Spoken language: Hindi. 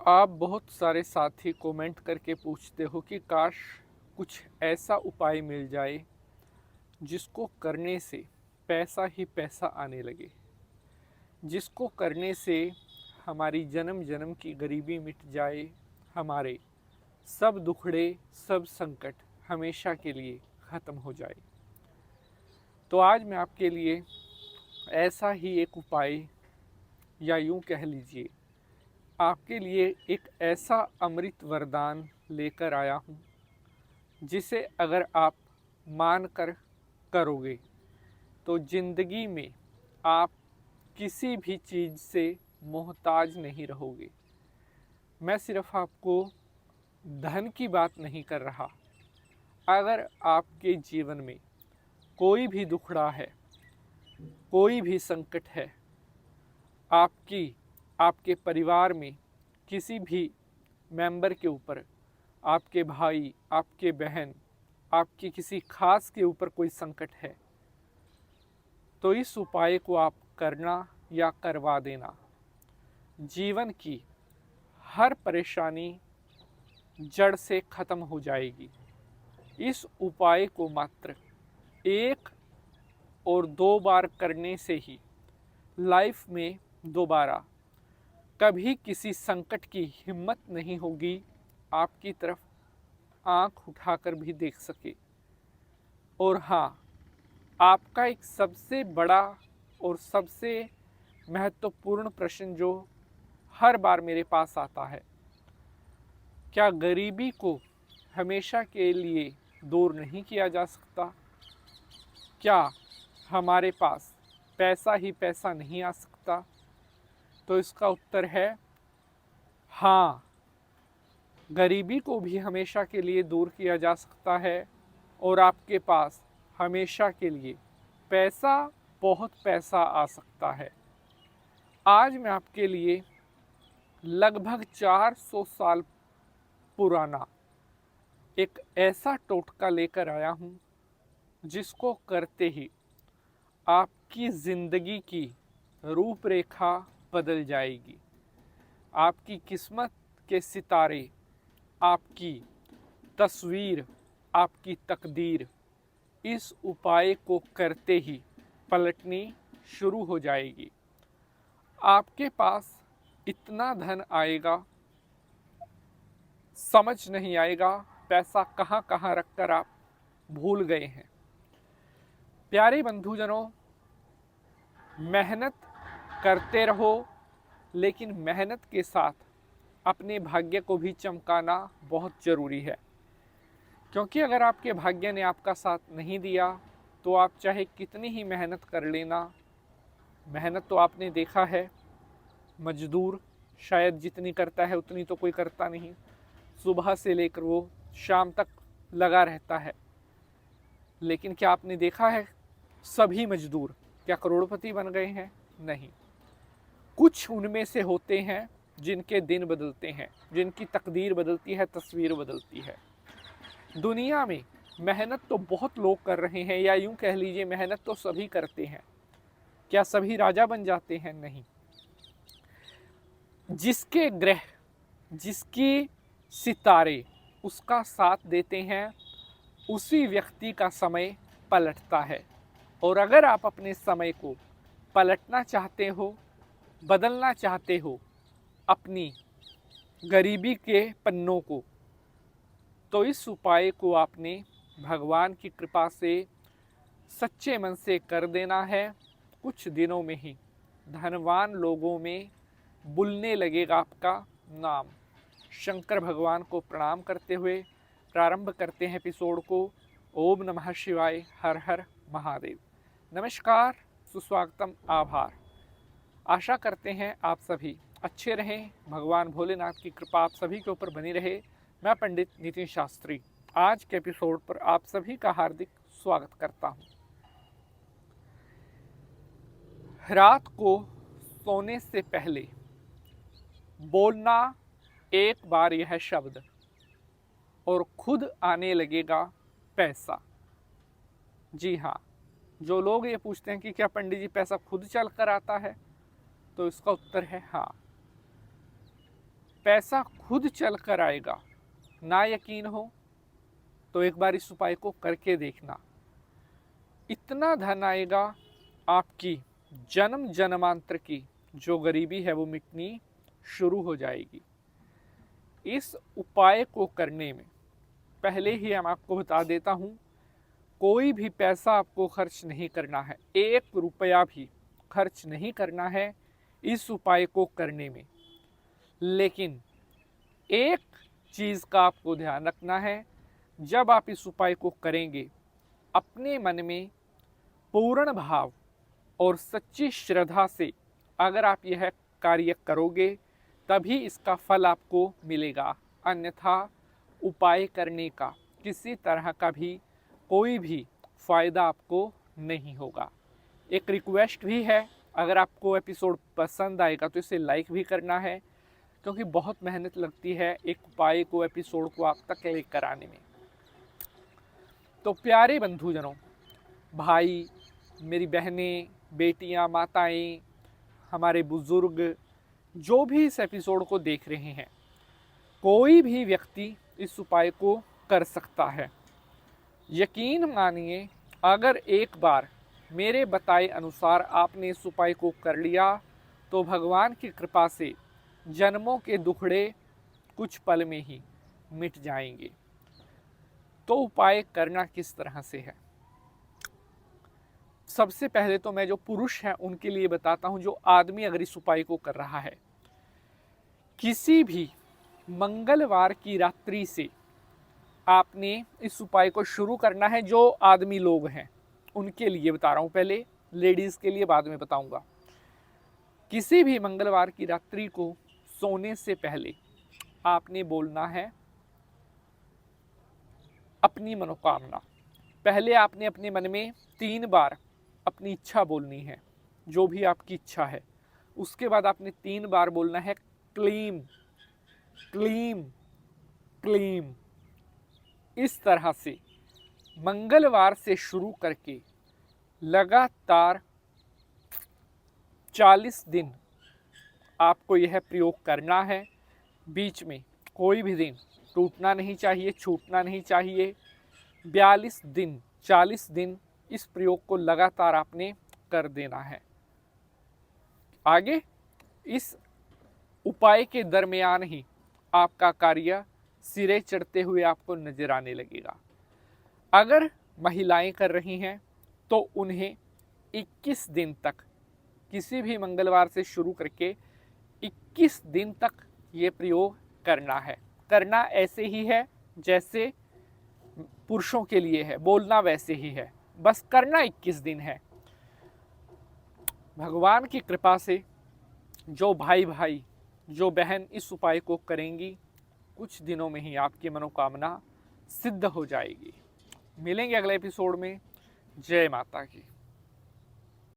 आप बहुत सारे साथी कमेंट करके पूछते हो कि काश कुछ ऐसा उपाय मिल जाए जिसको करने से पैसा ही पैसा आने लगे, जिसको करने से हमारी जन्म जन्म की गरीबी मिट जाए, हमारे सब दुखड़े सब संकट हमेशा के लिए ख़त्म हो जाए। तो आज मैं आपके लिए ऐसा ही एक उपाय, या यूँ कह लीजिए आपके लिए एक ऐसा अमृत वरदान लेकर आया हूँ, जिसे अगर आप मान कर करोगे तो ज़िंदगी में आप किसी भी चीज़ से मोहताज नहीं रहोगे। मैं सिर्फ आपको धन की बात नहीं कर रहा। अगर आपके जीवन में कोई भी दुखड़ा है, कोई भी संकट है, आपके परिवार में किसी भी मेंबर के ऊपर, आपके भाई, आपके बहन, आपके किसी खास के ऊपर कोई संकट है, तो इस उपाय को आप करना या करवा देना। जीवन की हर परेशानी जड़ से ख़त्म हो जाएगी। इस उपाय को मात्र 1 और 2 बार करने से ही लाइफ में दोबारा कभी किसी संकट की हिम्मत नहीं होगी आपकी तरफ आंख उठाकर भी देख सके। और हाँ, आपका एक सबसे बड़ा और सबसे महत्वपूर्ण प्रश्न जो हर बार मेरे पास आता है, क्या गरीबी को हमेशा के लिए दूर नहीं किया जा सकता? क्या हमारे पास पैसा ही पैसा नहीं आ सकता? तो इसका उत्तर है हाँ, गरीबी को भी हमेशा के लिए दूर किया जा सकता है और आपके पास हमेशा के लिए पैसा, बहुत पैसा आ सकता है। आज मैं आपके लिए लगभग 400 साल पुराना एक ऐसा टोटका लेकर आया हूँ, जिसको करते ही आपकी ज़िंदगी की रूपरेखा बदल जाएगी। आपकी किस्मत के सितारे, आपकी तस्वीर, आपकी तकदीर इस उपाय को करते ही पलटनी शुरू हो जाएगी। आपके पास इतना धन आएगा, समझ नहीं आएगा पैसा कहाँ कहाँ रखकर आप भूल गए हैं। प्यारे बंधुजनों, मेहनत करते रहो, लेकिन मेहनत के साथ अपने भाग्य को भी चमकाना बहुत ज़रूरी है। क्योंकि अगर आपके भाग्य ने आपका साथ नहीं दिया तो आप चाहे कितनी ही मेहनत कर लेना, मेहनत तो आपने देखा है, मजदूर शायद जितनी करता है उतनी तो कोई करता नहीं। सुबह से लेकर वो शाम तक लगा रहता है, लेकिन क्या आपने देखा है सभी मजदूर क्या करोड़पति बन गए हैं? नहीं। कुछ उनमें से होते हैं जिनके दिन बदलते हैं, जिनकी तकदीर बदलती है, तस्वीर बदलती है। दुनिया में मेहनत तो बहुत लोग कर रहे हैं, या यूं कह लीजिए मेहनत तो सभी करते हैं। क्या सभी राजा बन जाते हैं? नहीं। जिसके ग्रह, जिसकी सितारे उसका साथ देते हैं, उसी व्यक्ति का समय पलटता है। और अगर आप अपने समय को पलटना चाहते हो, बदलना चाहते हो अपनी गरीबी के पन्नों को, तो इस उपाय को आपने भगवान की कृपा से सच्चे मन से कर देना है। कुछ दिनों में ही धनवान लोगों में बुलने लगेगा आपका नाम। शंकर भगवान को प्रणाम करते हुए प्रारंभ करते हैं एपिसोड को। ओम नमः शिवाय, हर हर महादेव। नमस्कार, सुस्वागतम, आभार। आशा करते हैं आप सभी अच्छे रहें, भगवान भोलेनाथ की कृपा आप सभी के ऊपर बनी रहे। मैं पंडित नितिन शास्त्री आज के एपिसोड पर आप सभी का हार्दिक स्वागत करता हूं। रात को सोने से पहले बोलना एक बार यह शब्द और खुद आने लगेगा पैसा। जी हाँ, जो लोग ये पूछते हैं कि क्या पंडित जी पैसा खुद चल कर आता है, तो इसका उत्तर है हाँ। पैसा खुद चल कर आएगा, ना यकीन हो तो एक बार इस उपाय को करके देखना। इतना धन आएगा, आपकी जन्म जन्मांतर की जो गरीबी है वो मिटनी शुरू हो जाएगी। इस उपाय को करने में पहले ही हम आपको बता देता हूँ, कोई भी पैसा आपको खर्च नहीं करना है, 1 रुपया भी खर्च नहीं करना है इस उपाय को करने में। लेकिन एक चीज़ का आपको ध्यान रखना है, जब आप इस उपाय को करेंगे, अपने मन में पूर्ण भाव और सच्ची श्रद्धा से अगर आप यह कार्य करोगे तभी इसका फल आपको मिलेगा, अन्यथा उपाय करने का किसी तरह का भी कोई भी फ़ायदा आपको नहीं होगा। एक रिक्वेस्ट भी है, अगर आपको एपिसोड पसंद आएगा तो इसे लाइक भी करना है, क्योंकि बहुत मेहनत लगती है एक उपाय को, एपिसोड को आप तक लेकर आने में। तो प्यारे बंधुजनों, भाई, मेरी बहनें, बेटियां, माताएं, हमारे बुज़ुर्ग, जो भी इस एपिसोड को देख रहे हैं, कोई भी व्यक्ति इस उपाय को कर सकता है। यकीन मानिए, अगर एक बार मेरे बताए अनुसार आपने इस उपाय को कर लिया तो भगवान की कृपा से जन्मों के दुखड़े कुछ पल में ही मिट जाएंगे। तो उपाय करना किस तरह से है? सबसे पहले तो मैं जो पुरुष हैं उनके लिए बताता हूं। जो आदमी अगर इस उपाय को कर रहा है, किसी भी मंगलवार की रात्रि से आपने इस उपाय को शुरू करना है। जो आदमी लोग हैं उनके लिए बता रहा हूं, पहले लेडीज़ के लिए बाद में बताऊंगा। किसी भी मंगलवार की रात्रि को सोने से पहले आपने बोलना है अपनी मनोकामना। पहले आपने अपने मन में 3 बार अपनी इच्छा बोलनी है, जो भी आपकी इच्छा है। उसके बाद आपने 3 बार बोलना है क्लीम क्लीम क्लीम। इस तरह से मंगलवार से शुरू करके लगातार 40 दिन आपको यह प्रयोग करना है। बीच में कोई भी दिन टूटना नहीं चाहिए, छूटना नहीं चाहिए। 42 दिन, 40 दिन इस प्रयोग को लगातार आपने कर देना है। आगे इस उपाय के दरमियान ही आपका कार्य सिरे चढ़ते हुए आपको नजर आने लगेगा। अगर महिलाएं कर रही हैं तो उन्हें 21 दिन तक, किसी भी मंगलवार से शुरू करके 21 दिन तक ये प्रयोग करना है। करना ऐसे ही है जैसे पुरुषों के लिए है, बोलना वैसे ही है, बस करना 21 दिन है। भगवान की कृपा से जो भाई, जो बहन इस उपाय को करेंगी, कुछ दिनों में ही आपकी मनोकामना सिद्ध हो जाएगी। मिलेंगे अगले एपिसोड में। जय माता की।